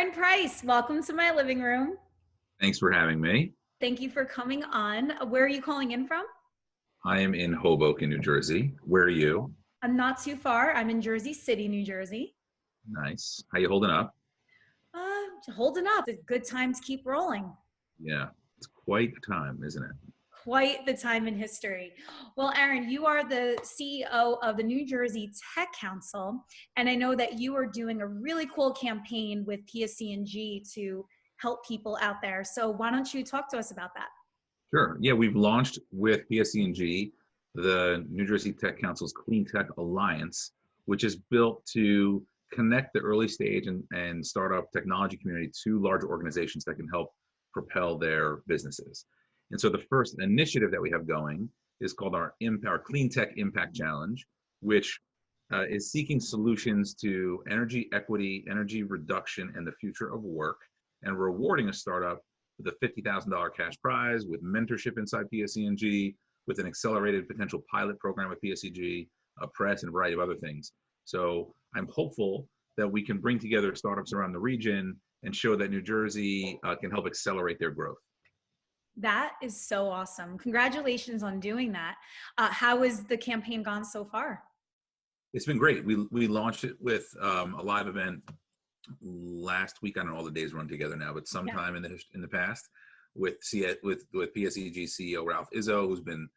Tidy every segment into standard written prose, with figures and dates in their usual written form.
Aaron Price, welcome to my living room. Thanks for having me. Thank you for coming on. Where are you calling in from? I am in Hoboken, New Jersey. Where are you? I'm not too far. I'm in Jersey City, New Jersey. Nice. How you holding up? Holding up. It's good time to keep rolling. Yeah, it's quite a time, isn't it? Quite the time in history. Well, Aaron, you are the CEO of the New Jersey Tech Council, and I know that you are doing a really cool campaign with PSC&G to help people out there. So why don't you talk to us about that? Sure. Yeah, we've launched with PSC&G the New Jersey Tech Council's Clean Tech Alliance, which is built to connect the early stage and startup technology community to larger organizations that can help propel their businesses. And so the first initiative that we have going is called our Clean Tech Impact Challenge, which is seeking solutions to energy equity, energy reduction, and the future of work, and rewarding a startup with a $50,000 cash prize, with mentorship inside PSC&G, with an accelerated potential pilot program with PSC&G, a press, and a variety of other things. So I'm hopeful that we can bring together startups around the region and show that New Jersey can help accelerate their growth. That is so awesome. Congratulations on doing that. How has the campaign gone so far? It's been great. We launched it with a live event last week. I don't know, all the days run together now, but sometime in the past with PSEG CEO Ralph Izzo, who's been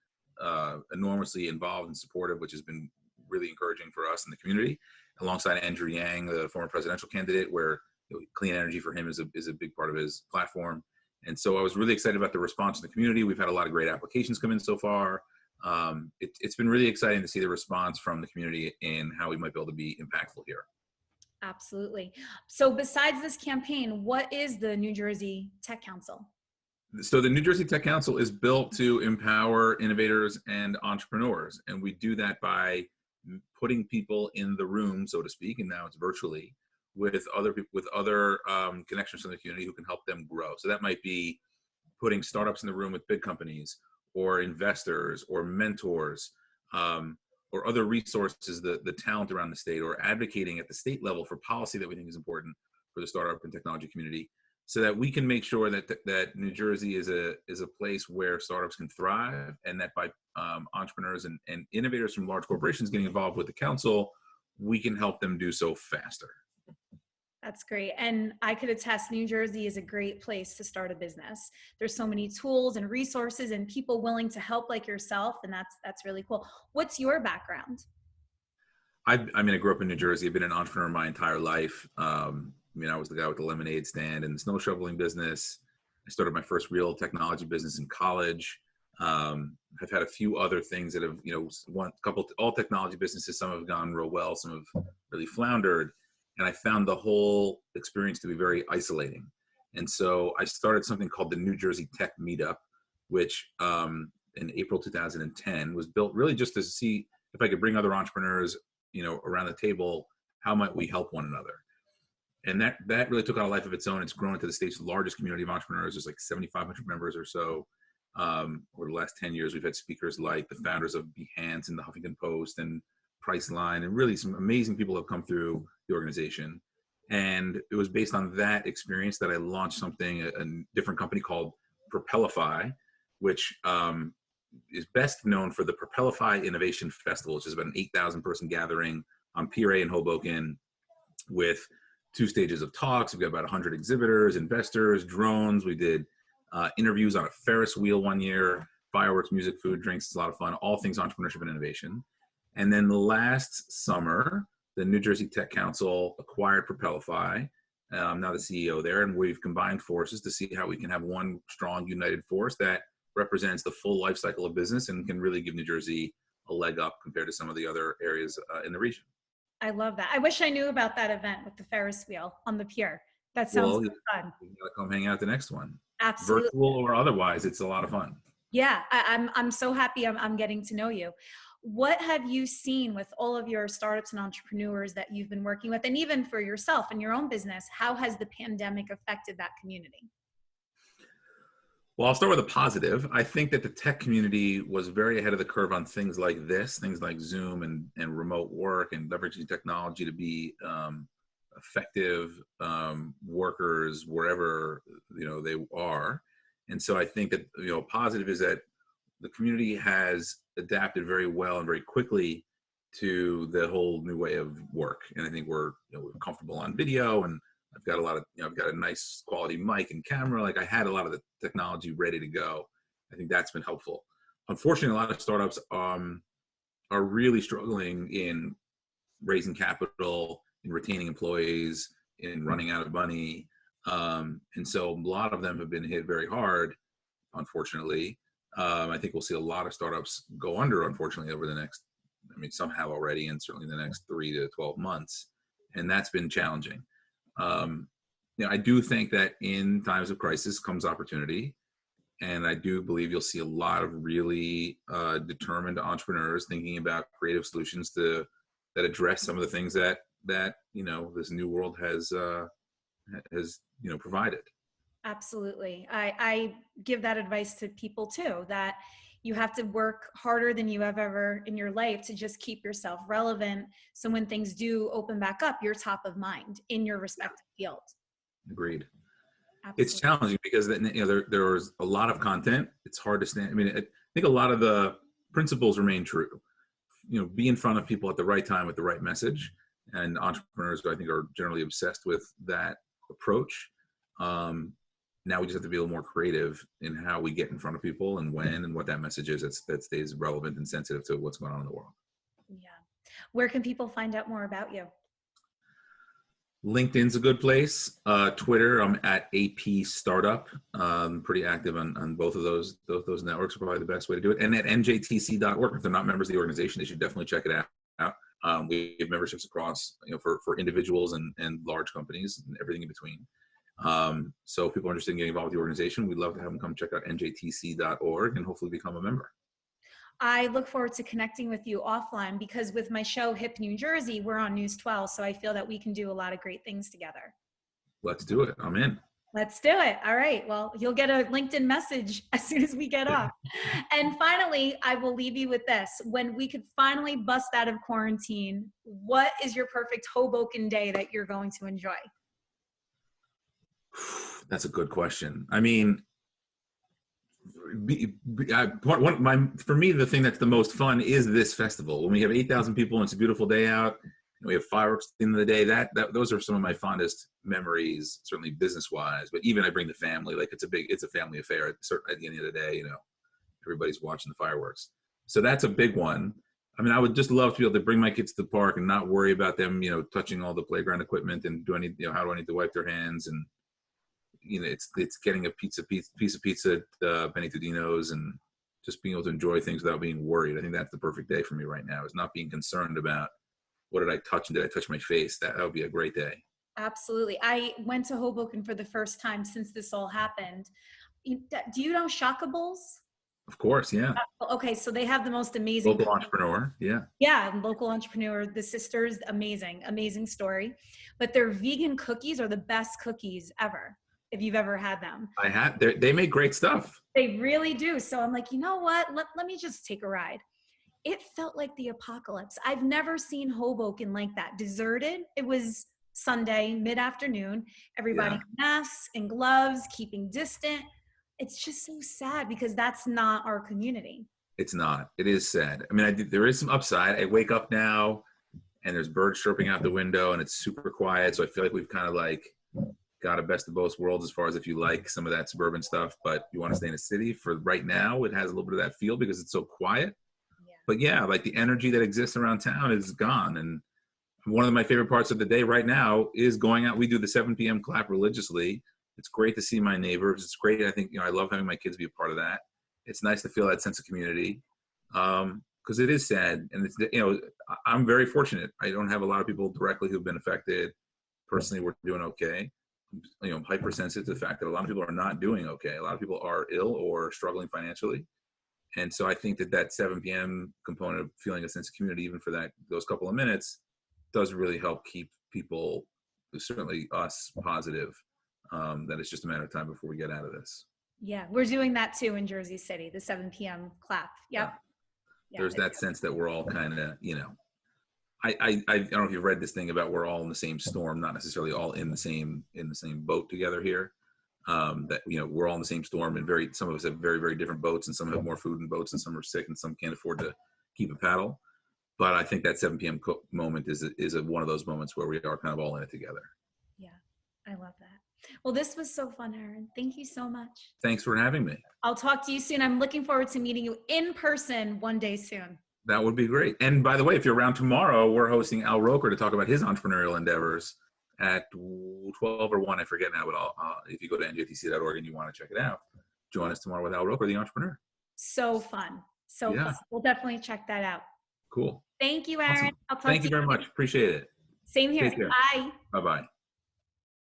enormously involved and supportive, which has been really encouraging for us in the community, alongside Andrew Yang, the former presidential candidate, where clean energy for him is a big part of his platform. And so I was really excited about the response in the community. We've had a lot of great applications come in so far. It's been really exciting to see the response from the community and how we might be able to be impactful here. Absolutely. So besides this campaign, what is the New Jersey Tech Council? So the New Jersey Tech Council is built to empower innovators and entrepreneurs. And we do that by putting people in the room, so to speak, and now it's virtually, with other people, with other connections from the community who can help them grow. So that might be putting startups in the room with big companies or investors or mentors, or other resources, the talent around the state, or advocating at the state level for policy that we think is important for the startup and technology community, so that we can make sure that New Jersey is a place where startups can thrive, and that by entrepreneurs and innovators from large corporations getting involved with the council, we can help them do so faster. That's great. And I could attest, New Jersey is a great place to start a business. There's so many tools and resources and people willing to help like yourself. And that's really cool. What's your background? I grew up in New Jersey. I've been an entrepreneur my entire life. I was the guy with the lemonade stand and the snow shoveling business. I started my first real technology business in college. I've had a few other things that have, all technology businesses. Some have gone real well, some have really floundered. And I found the whole experience to be very isolating. And so I started something called the New Jersey Tech Meetup, which in April 2010 was built really just to see if I could bring other entrepreneurs, around the table, how might we help one another? And that really took on a life of its own. It's grown into the state's largest community of entrepreneurs. There's like 7,500 members or so. Over the last 10 years, we've had speakers like the founders of Behance and the Huffington Post and Priceline, and really some amazing people have come through the organization. And it was based on that experience that I launched a different company called Propellify, which is best known for the Propellify Innovation Festival, which is about an 8,000 person gathering on Pier A in Hoboken with 2 stages of talks. We've got about 100 exhibitors, investors, drones. We did interviews on a Ferris wheel one year, fireworks, music, food, drinks. It's a lot of fun, all things entrepreneurship and innovation. And then last summer, the New Jersey Tech Council acquired Propellify. I'm now the CEO there, and we've combined forces to see how we can have one strong, united force that represents the full life cycle of business and can really give New Jersey a leg up compared to some of the other areas in the region. I love that. I wish I knew about that event with the Ferris wheel on the pier. That sounds so fun. You gotta come hang out the next one. Absolutely. Virtual or otherwise, it's a lot of fun. Yeah, I'm so happy I'm getting to know you. What have you seen with all of your startups and entrepreneurs that you've been working with, and even for yourself and your own business? How has the pandemic affected that community? Well, I'll start with a positive. I think that the tech community was very ahead of the curve on things like this, things like Zoom and remote work and leveraging technology to be effective workers wherever they are. And so I think that positive is that the community has adapted very well and very quickly to the whole new way of work. And I think we're comfortable on video, and I've got I've got a nice quality mic and camera. Like, I had a lot of the technology ready to go. I think that's been helpful. Unfortunately, a lot of startups are really struggling in raising capital, in retaining employees, in running out of money. And so a lot of them have been hit very hard, unfortunately. I think we'll see a lot of startups go under, unfortunately, over the next, some have already, and certainly the next 3 to 12 months. And that's been challenging. I do think that in times of crisis comes opportunity. And I do believe you'll see a lot of really determined entrepreneurs thinking about creative solutions that address some of the things that this new world has provided. Absolutely. I give that advice to people too, that you have to work harder than you have ever in your life to just keep yourself relevant. So when things do open back up, you're top of mind in your respective field. Agreed. Absolutely. It's challenging because there's a lot of content. It's hard to stand. I think a lot of the principles remain true. Be in front of people at the right time with the right message. And entrepreneurs, I think, are generally obsessed with that approach. Now we just have to be a little more creative in how we get in front of people and when and what that message is that stays relevant and sensitive to what's going on in the world. Yeah. Where can people find out more about you? LinkedIn's a good place. Twitter, I'm at AP Startup. Pretty active on both of those networks are probably the best way to do it. And at njtc.org. If they're not members of the organization, they should definitely check it out. We have memberships across, for individuals and large companies and everything in between. So if people are interested in getting involved with the organization, we'd love to have them come check out njtc.org and hopefully become a member. I look forward to connecting with you offline, because with my show, Hip New Jersey, we're on News 12. So I feel that we can do a lot of great things together. Let's do it. I'm in. Let's do it. All right. Well, you'll get a LinkedIn message as soon as we get off. And finally, I will leave you with this. When we could finally bust out of quarantine, what is your perfect Hoboken day that you're going to enjoy? That's a good question. For me, the thing that's the most fun is this festival. When we have 8,000 people and it's a beautiful day out, and we have fireworks at the end of the day, those are some of my fondest memories, certainly business-wise. But even I bring the family. Like, it's a family affair. At the end of the day, everybody's watching the fireworks. So that's a big one. I would just love to be able to bring my kids to the park and not worry about them, touching all the playground equipment and how do I need to wipe their hands, and it's getting a piece of pizza at Benny Tudino's and just being able to enjoy things without being worried. I think that's the perfect day for me right now, is not being concerned about what did I touch and did I touch my face. That would be a great day. Absolutely. I went to Hoboken for the first time since this all happened. Do you know Shockables? Of course, yeah. Okay, so they have the most amazing local entrepreneur, yeah. Yeah, local entrepreneur. The sisters, amazing story. But their vegan cookies are the best cookies ever, if you've ever had them. I have. They make great stuff. They really do. So I'm like, you know what? Let me just take a ride. It felt like the apocalypse. I've never seen Hoboken like that. Deserted. It was Sunday, mid-afternoon. Everybody in masks and gloves, keeping distant. It's just so sad because that's not our community. It's not. It is sad. There is some upside. I wake up now and there's birds chirping out the window and it's super quiet. So I feel like we've kind of got a best of both worlds as far as if you like some of that suburban stuff, but you want to stay in a city. For right now, it has a little bit of that feel because it's so quiet. Yeah. But yeah, the energy that exists around town is gone. And one of my favorite parts of the day right now is going out. We do the 7 p.m. clap religiously. It's great to see my neighbors. It's great. I think, I love having my kids be a part of that. It's nice to feel that sense of community. Because it is sad. And it's, I'm very fortunate. I don't have a lot of people directly who've been affected. Personally, we're doing okay. I'm hypersensitive to the fact that a lot of people are not doing okay. A lot of people are ill or struggling financially. And so I think that 7 p.m. component of feeling a sense of community, even for those couple of minutes, does really help keep people, certainly us, positive. That it's just a matter of time before we get out of this. Yeah, we're doing that too in Jersey City, the 7 p.m. clap. Yep. Yeah. There's that sense that we're all kind of, I don't know if you've read this thing about we're all in the same storm, not necessarily all in the same boat together here. That we're all in the same storm, and some of us have very, very different boats, and some have more food in boats, and some are sick, and some can't afford to keep a paddle. But I think that 7 p.m. moment is one of those moments where we are kind of all in it together. Yeah, I love that. Well, this was so fun, Aaron. Thank you so much. Thanks for having me. I'll talk to you soon. I'm looking forward to meeting you in person one day soon. That would be great. And by the way, if you're around tomorrow, we're hosting Al Roker to talk about his entrepreneurial endeavors at 12 or 1. I forget now, but if you go to njtc.org and you want to check it out, join us tomorrow with Al Roker, the entrepreneur. So fun. So fun. We'll definitely check that out. Cool. Thank you, Aaron. Awesome. Thank you very much. Appreciate it. Same here. Bye. Bye-bye.